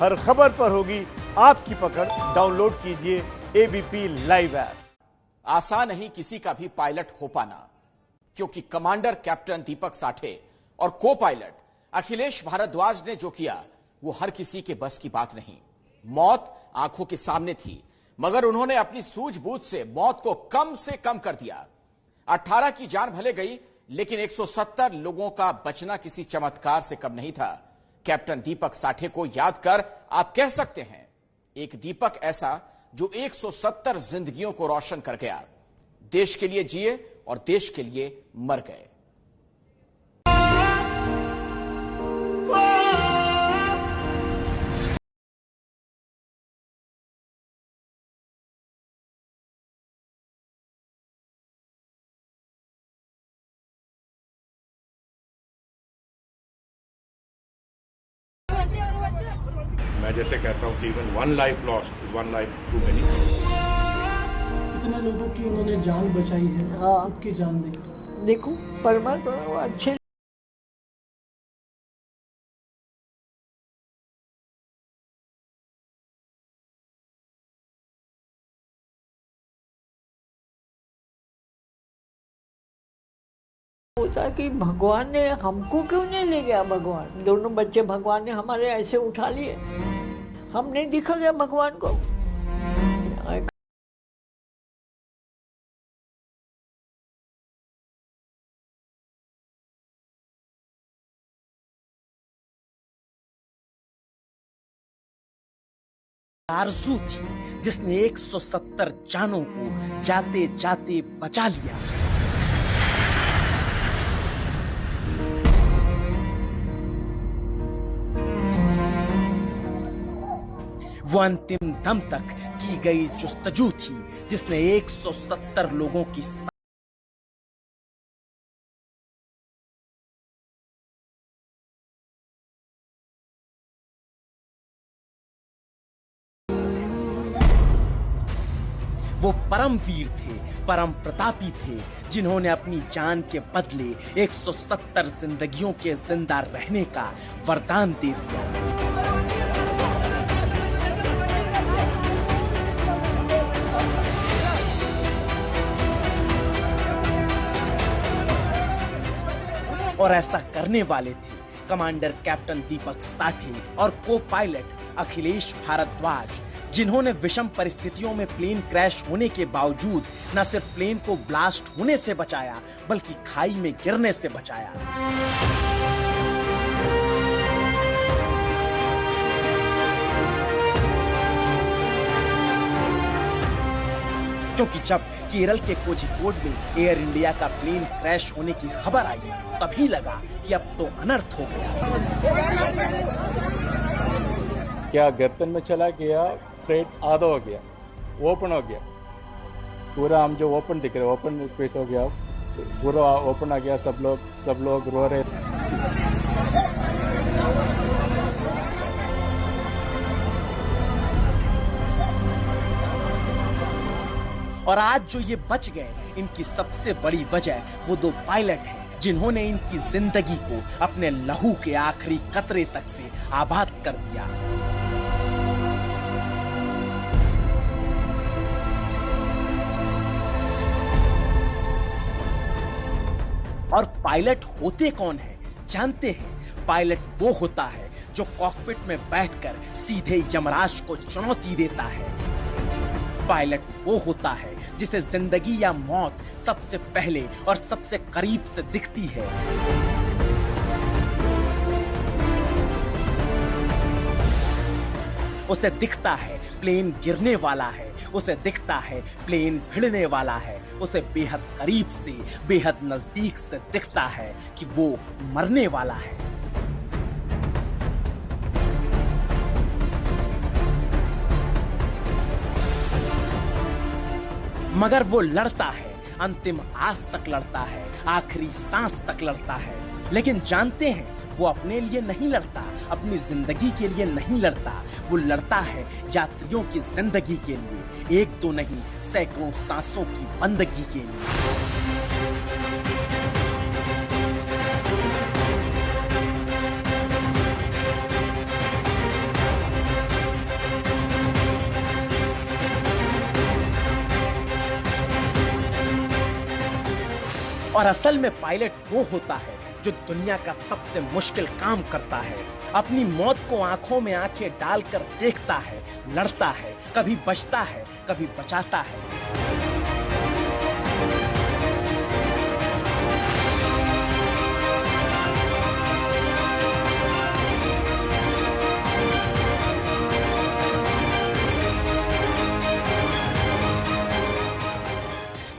हर खबर पर होगी आपकी पकड़। डाउनलोड कीजिए एबीपी लाइव ऐप। आसान नहीं किसी का भी पायलट हो पाना, क्योंकि कमांडर कैप्टन दीपक साठे और को पायलट अखिलेश भारद्वाज ने जो किया वो हर किसी के बस की बात नहीं। मौत आंखों के सामने थी, मगर उन्होंने अपनी सूझबूझ से मौत को कम से कम कर दिया। 18 की जान भले गई, लेकिन 170 लोगों का बचना किसी चमत्कार से कम नहीं था। कैप्टन दीपक साठे को याद कर आप कह सकते हैं, एक दीपक ऐसा जो 170 जिंदगियों को रोशन कर गया। देश के लिए जिए और देश के लिए मर गए। मैं जैसे कहता हूँ कि even one life lost is one life too many. कितने लोगों की उन्होंने जान बचाई है। हाँ, आपकी जान देखो देखो परमात्मा वो अच्छे होता कि भगवान ने हमको क्यों नहीं ले गया। भगवान दोनों बच्चे भगवान ने हमारे ऐसे उठा लिए, हम नहीं दिखा गया भगवान को। आरज़ू थी जिसने 170 जानों को जाते जाते बचा लिया। वो अंतिम दम तक की गई जुस्तजू थी जिसने 170 लोगों की वो परमवीर थे, परम प्रतापी थे, जिन्होंने अपनी जान के बदले 170 जिंदगियों के जिंदा रहने का वरदान दे दिया। और ऐसा करने वाले थे कमांडर कैप्टन दीपक साठे और को पायलट अखिलेश भारद्वाज, जिन्होंने विषम परिस्थितियों में प्लेन क्रैश होने के बावजूद न सिर्फ प्लेन को ब्लास्ट होने से बचाया, बल्कि खाई में गिरने से बचाया। क्योंकि जब केरल के कोझिकोड में एयर इंडिया का प्लेन क्रैश होने की खबर आई, तभी लगा कि अब तो अनर्थ हो गया। क्या गर्दन में चला गया, फ्रेट आधा हो गया, ओपन हो गया पूरा। हम जो ओपन दिख रहे, ओपन स्पेस हो गया, पूरा ओपन आ गया। सब लोग रो रहे थे। और आज जो ये बच गए, इनकी सबसे बड़ी वजह वो दो पायलट हैं जिन्होंने इनकी जिंदगी को अपने लहू के आखिरी कतरे तक से आबाद कर दिया। और पायलट होते कौन है जानते हैं? पायलट वो होता है जो कॉकपिट में बैठकर सीधे यमराज को चुनौती देता है। पायलट वो होता है जिसे जिंदगी या मौत सबसे पहले और सबसे करीब से दिखती है। उसे दिखता है प्लेन गिरने वाला है, उसे दिखता है प्लेन भिड़ने वाला है, उसे बेहद करीब से, बेहद नजदीक से दिखता है कि वो मरने वाला है। मगर वो लड़ता है, अंतिम आस तक लड़ता है, आखिरी सांस तक लड़ता है। लेकिन जानते हैं, वो अपने लिए नहीं लड़ता, अपनी जिंदगी के लिए नहीं लड़ता, वो लड़ता है यात्रियों की जिंदगी के लिए, एक दो नहीं सैकड़ों सांसों की बंदगी के लिए। और असल में पायलट वो होता है जो दुनिया का सबसे मुश्किल काम करता है। अपनी मौत को आंखों में आंखें डालकर देखता है, लड़ता है, कभी बचता है, कभी बचाता है।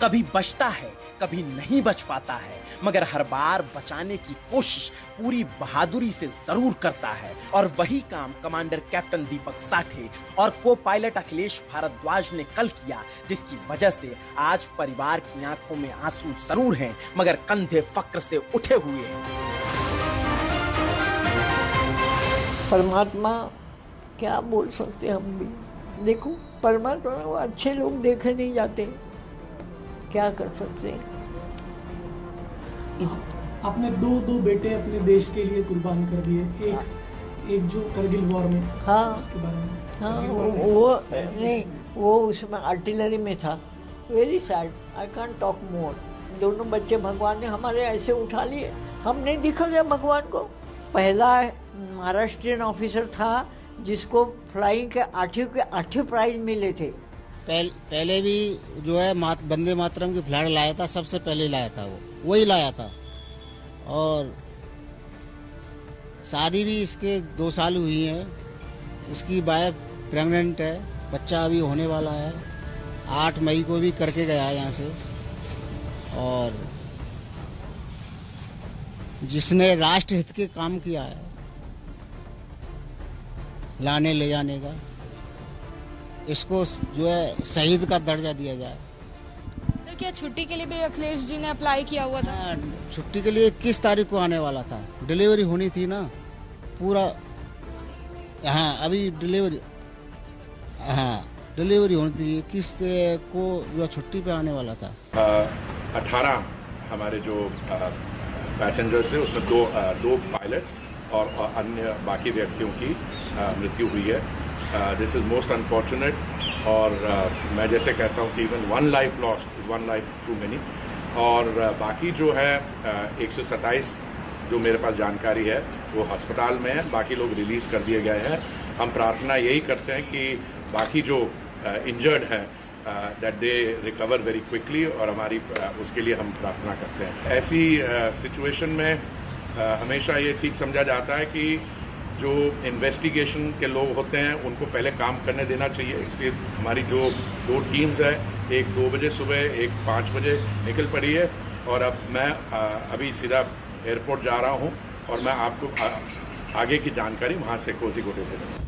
कभी बचता है, कभी नहीं बच पाता है, मगर हर बार बचाने की कोशिश पूरी बहादुरी से जरूर करता है। और वही काम कमांडर कैप्टन दीपक साठे और को पायलट अखिलेश भारद्वाज ने कल किया, जिसकी वजह से आज परिवार की आंखों में आंसू जरूर हैं, मगर कंधे फक्र से उठे हुए हैं। परमात्मा क्या बोल सकते हम भी। देखो परमात्मा वो अच्छे लोग देखे नहीं जाते, क्या कर सकते हैं। आपने दो बेटे अपने देश के लिए कुर्बान कर दिए, एक जो करगिल वॉर में, हाँ उसके बारे में। हाँ वो नहीं, वो उसमें आर्टिलरी में था। Very sad, I can't talk more. दोनों बच्चे भगवान ने हमारे ऐसे उठा लिए, हम नहीं दिखा गया भगवान को। पहला महाराष्ट्रियन ऑफिसर था जिसको फ्लाइंग के 8 प्राइज मिले थे। पहले भी जो है वंदे मातरम की फ्लैग लाया था, सबसे पहले लाया था, वही लाया था। और शादी भी इसके 2 साल हुई है। इसकी वाइफ प्रेग्नेंट है, बच्चा अभी होने वाला है। 8 मई को भी करके गया है यहाँ से। और जिसने राष्ट्र हित के काम किया है, लाने ले जाने का, इसको जो है शहीद का दर्जा दिया जाए। सर क्या छुट्टी के लिए भी अखिलेश जी ने अप्लाई किया हुआ था? छुट्टी के लिए 21 तारीख को आने वाला था, डिलीवरी होनी थी ना पूरा। हाँ अभी डिलीवरी होनी थी, 21 को जो छुट्टी पे आने वाला था। 18 हमारे जो पैसेंजर्स थे उसमें दो पायलट्स और अन्य बाकी व्यक्तियों की मृत्यु हुई है। This is most unfortunate. और मैं जैसे कहता हूँ कि even 1 life lost is 1 life too many. और बाकी जो है 127 जो मेरे पास जानकारी है वो अस्पताल में है, बाकी लोग रिलीज कर दिए गए हैं। हम प्रार्थना यही करते हैं कि बाकी जो इंजर्ड हैं that they recover very quickly, और हमारी उसके लिए हम प्रार्थना करते हैं। ऐसी सिचुएशन में हमेशा ये ठीक समझा जाता है कि जो इन्वेस्टिगेशन के लोग होते हैं उनको पहले काम करने देना चाहिए। इसलिए हमारी जो 2 टीम्स है, एक 2 बजे सुबह, एक 5 बजे निकल पड़ी है। और अब मैं अभी सीधा एयरपोर्ट जा रहा हूँ और मैं आपको आगे की जानकारी वहाँ से कोझीकोड से दूँगा।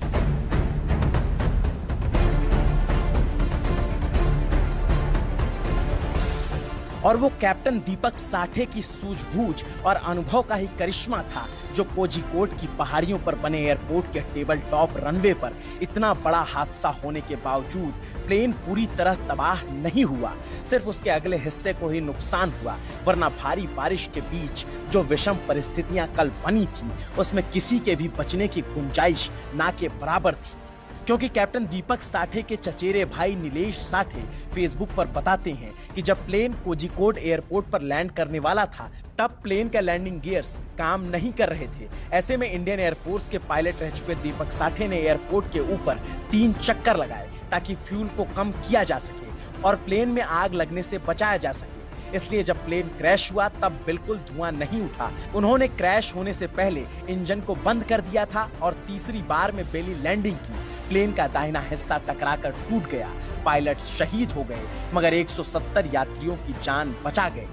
और वो कैप्टन दीपक साठे की सूझबूझ और अनुभव का ही करिश्मा था जो कोझीकोड की पहाड़ियों पर बने एयरपोर्ट के टेबल टॉप रनवे पर इतना बड़ा हादसा होने के बावजूद प्लेन पूरी तरह तबाह नहीं हुआ। सिर्फ उसके अगले हिस्से को ही नुकसान हुआ, वरना भारी बारिश के बीच जो विषम परिस्थितियां कल बनी थी उसमें किसी के भी बचने की गुंजाइश ना के बराबर थी। क्योंकि कैप्टन दीपक साठे के चचेरे भाई नीलेश साठे फेसबुक पर बताते हैं कि जब प्लेन कोझीकोड एयरपोर्ट पर लैंड करने वाला था तब प्लेन का लैंडिंग गियर्स काम नहीं कर रहे थे। ऐसे में इंडियन एयरफोर्स के पायलट रह चुके दीपक साठे ने एयरपोर्ट के ऊपर 3 चक्कर लगाए ताकि फ्यूल को कम किया जा सके और प्लेन में आग लगने से बचाया जा सके। इसलिए जब प्लेन क्रैश हुआ तब बिल्कुल धुआं नहीं उठा। उन्होंने क्रैश होने से पहले इंजन को बंद कर दिया था और तीसरी बार में बेली लैंडिंग की। प्लेन का दाहिना हिस्सा टकराकर टूट गया। पायलट शहीद हो गए मगर 170 यात्रियों की जान बचा गए।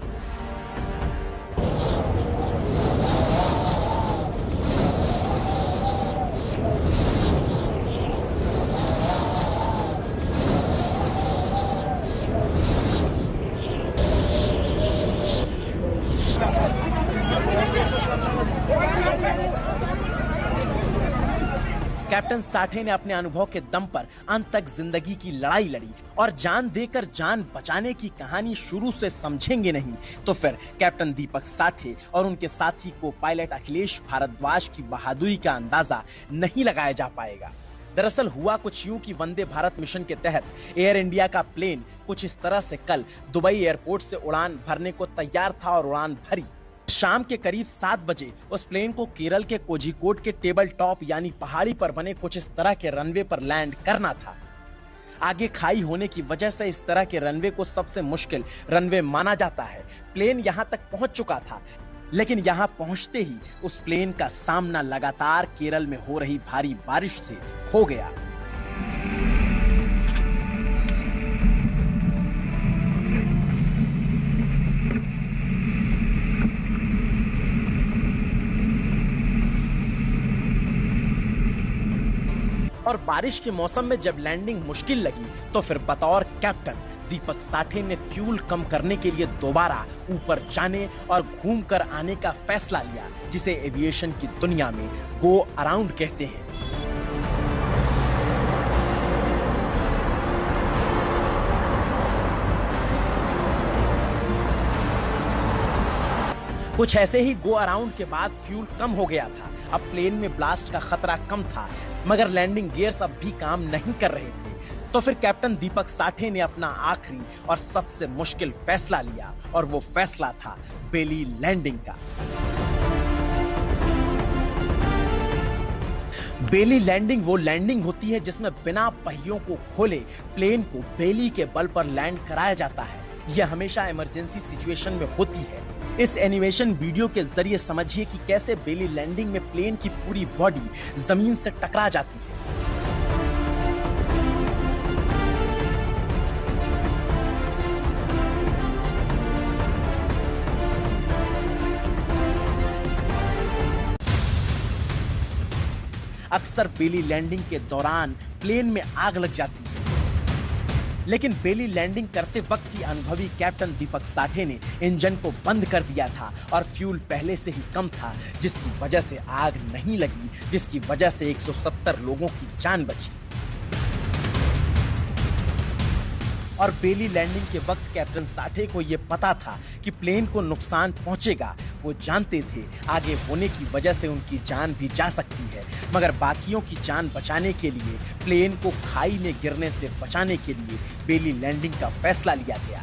कैप्टन साठे ने अपने अनुभव के दम पर अंत तक जिंदगी की लड़ाई लड़ी और जान देकर जान बचाने की कहानी शुरू से समझेंगे नहीं तो फिर कैप्टन दीपक साठे और उनके साथी को पायलट अखिलेश भारद्वाज की बहादुरी का अंदाजा नहीं लगाया जा पाएगा। दरअसल हुआ कुछ यूं कि वंदे भारत मिशन के तहत एयर इंडिया का प्लेन कुछ इस तरह से कल दुबई एयरपोर्ट से उड़ान भरने को तैयार था और उड़ान भरी। शाम के करीब 7 बजे उस प्लेन को केरल के कोझिकोड के टेबल टॉप यानी पहाड़ी पर बने कुछ इस तरह के रनवे पर लैंड करना था। आगे खाई होने की वजह से इस तरह के रनवे को सबसे मुश्किल रनवे माना जाता है। प्लेन यहां तक पहुंच चुका था, लेकिन यहां पहुंचते ही उस प्लेन का सामना लगातार केरल में हो रही भारी बारिश से हो गया। और बारिश के मौसम में जब लैंडिंग मुश्किल लगी तो फिर बतौर कैप्टन दीपक साठे ने फ्यूल कम करने के लिए दोबारा ऊपर जाने और घूमकर आने का फैसला लिया, जिसे एविएशन की दुनिया में गो अराउंड कहते हैं। कुछ ऐसे ही गो अराउंड के बाद फ्यूल कम हो गया था। अब प्लेन में ब्लास्ट का खतरा कम था, मगर लैंडिंग गियर्स अब भी काम नहीं कर रहे थे। तो फिर कैप्टन दीपक साठे ने अपना आखिरी और सबसे मुश्किल फैसला लिया, और वो फैसला था बेली लैंडिंग का। बेली लैंडिंग वो लैंडिंग होती है जिसमें बिना पहियों को खोले प्लेन को बेली के बल पर लैंड कराया जाता है। यह हमेशा इमरजेंसी सिचुएशन में होती है। इस एनिमेशन वीडियो के जरिए समझिए कि कैसे बेली लैंडिंग में प्लेन की पूरी बॉडी जमीन से टकरा जाती है। अक्सर बेली लैंडिंग के दौरान प्लेन में आग लग जाती है, लेकिन बेली लैंडिंग करते वक्त ही अनुभवी कैप्टन दीपक साठे ने इंजन को बंद कर दिया था और फ्यूल पहले से ही कम था, जिसकी वजह से आग नहीं लगी, जिसकी वजह से 170 लोगों की जान बची। और बेली लैंडिंग के वक्त कैप्टन साठे को यह पता था कि प्लेन को नुकसान पहुंचेगा। वो जानते थे आगे होने की वजह से उनकी जान भी जा सकती है, मगर बाकियों की जान बचाने के लिए प्लेन को खाई में गिरने से बचाने के लिए बेली लैंडिंग का फैसला लिया गया।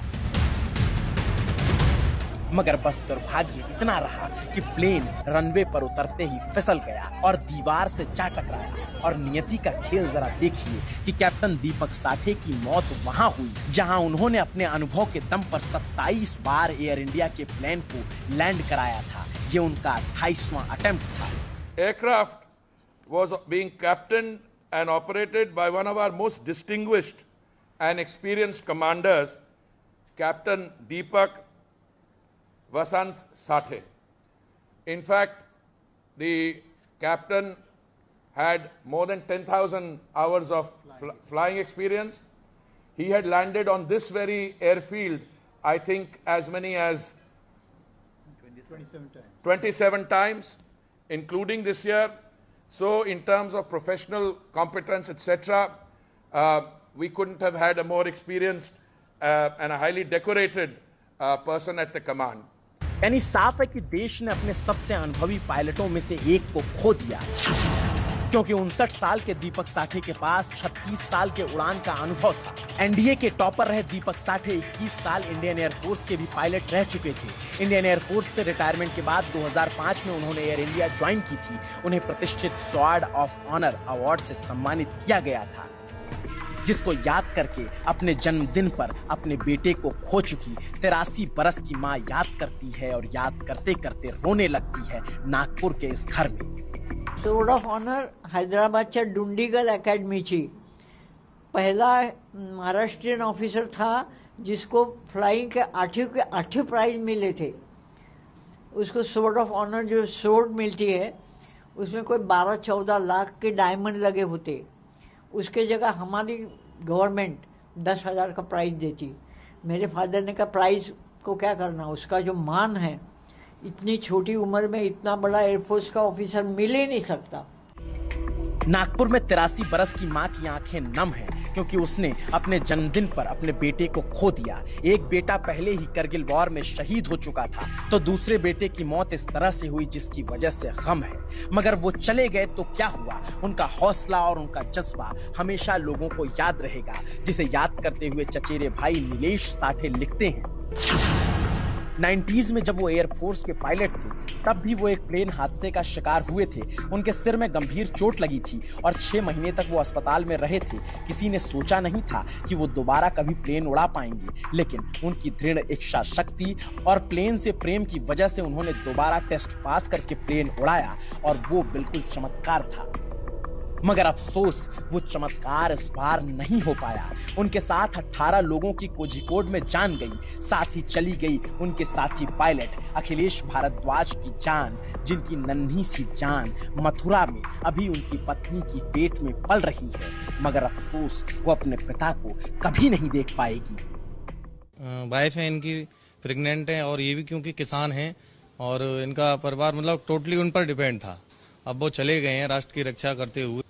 मगर बस दुर्भाग्य इतना रहा कि प्लेन रनवे पर उतरते ही फिसल गया और दीवार से जा टकराया। और नियति का खेल जरा देखिए कि कैप्टन दीपक साठे की मौत वहां हुई जहां उन्होंने अपने अनुभव के दम पर 27 बार एयर इंडिया के प्लेन को लैंड कराया था। ये उनका 28वां अटेम्प्ट था। Aircraft was being captained and operated by one of our most distinguished and experienced commanders, Captain Deepak Vasant Sathe. In fact, the captain had more than 10,000 hours of flying experience. He had landed on this very airfield, I think, as many as 27 times, including this year. So, in terms of professional competence, etc., we couldn't have had a more experienced and a highly decorated person at the command. यानी साफ है कि देश ने अपने सबसे अनुभवी पायलटों में से एक को खो दिया, क्योंकि 59 साल के दीपक साठे के पास 36 साल के उड़ान का अनुभव था। एनडीए के टॉपर रहे दीपक साठे 21 साल इंडियन एयरफोर्स के भी पायलट रह चुके थे। इंडियन एयरफोर्स से रिटायरमेंट के बाद 2005 में उन्होंने एयर इंडिया ज्वाइन की थी। उन्हें प्रतिष्ठित स्वॉर्ड ऑफ ऑनर अवार्ड से सम्मानित किया गया था, जिसको याद करके अपने जन्मदिन पर अपने बेटे को खो चुकी 83 बरस की मां याद करती है और याद करते करते रोने लगती है नागपुर के इस घर में। स्वॉर्ड ऑफ ऑनर हैदराबादच्या डुंडीगल अकॅडमीची पहला महाराष्ट्रीयन ऑफिसर था जिसको फ्लाइंग के 8 प्राइज मिले थे। उसको स्वॉर्ड ऑफ ऑनर जो स्वॉर्ड मिलती है उसमें कोई 12-14 लाख के डायमंड लगे होते, उसके जगह हमारी गवर्नमेंट 10,000 का प्राइज देती। मेरे फादर ने कहा प्राइज को क्या करना, उसका जो मान है, इतनी छोटी उम्र में इतना बड़ा एयरफोर्स का ऑफिसर मिल ही नहीं सकता। नागपुर में 83 बरस की मां की आंखें नम हैं क्योंकि उसने अपने जन्मदिन पर अपने बेटे को खो दिया। एक बेटा पहले ही करगिल वॉर में शहीद हो चुका था तो दूसरे बेटे की मौत इस तरह से हुई जिसकी वजह से गम है। मगर वो चले गए तो क्या हुआ? उनका हौसला और उनका जज्बा हमेशा लोगों को याद रहेगा, जिसे याद करते हुए चचेरे भाई नीलेश साठे लिखते हैं 90s में जब वो एयरफोर्स के पायलट थे तब भी वो एक प्लेन हादसे का शिकार हुए थे। उनके सिर में गंभीर चोट लगी थी और 6 महीने तक वो अस्पताल में रहे थे। किसी ने सोचा नहीं था कि वो दोबारा कभी प्लेन उड़ा पाएंगे, लेकिन उनकी दृढ़ इच्छा शक्ति और प्लेन से प्रेम की वजह से उन्होंने दोबारा टेस्ट पास करके प्लेन उड़ाया और वो बिल्कुल चमत्कार था। मगर अफसोस वो चमत्कार इस बार नहीं हो पाया। उनके साथ 18 लोगों की कोझिकोड में जान गई, साथ ही चली गई उनके साथी पायलट अखिलेश भारद्वाज की जान, जिनकी नन्ही सी जान मथुरा में अभी उनकी पत्नी की पेट में पल रही है। मगर अफसोस वो अपने पिता को कभी नहीं देख पाएगी। वाइफ है इनकी, प्रेग्नेंट है, और ये भी क्योंकि किसान हैं और इनका परिवार मतलब टोटली उन पर डिपेंड था। अब वो चले गए हैं राष्ट्र की रक्षा करते हुए।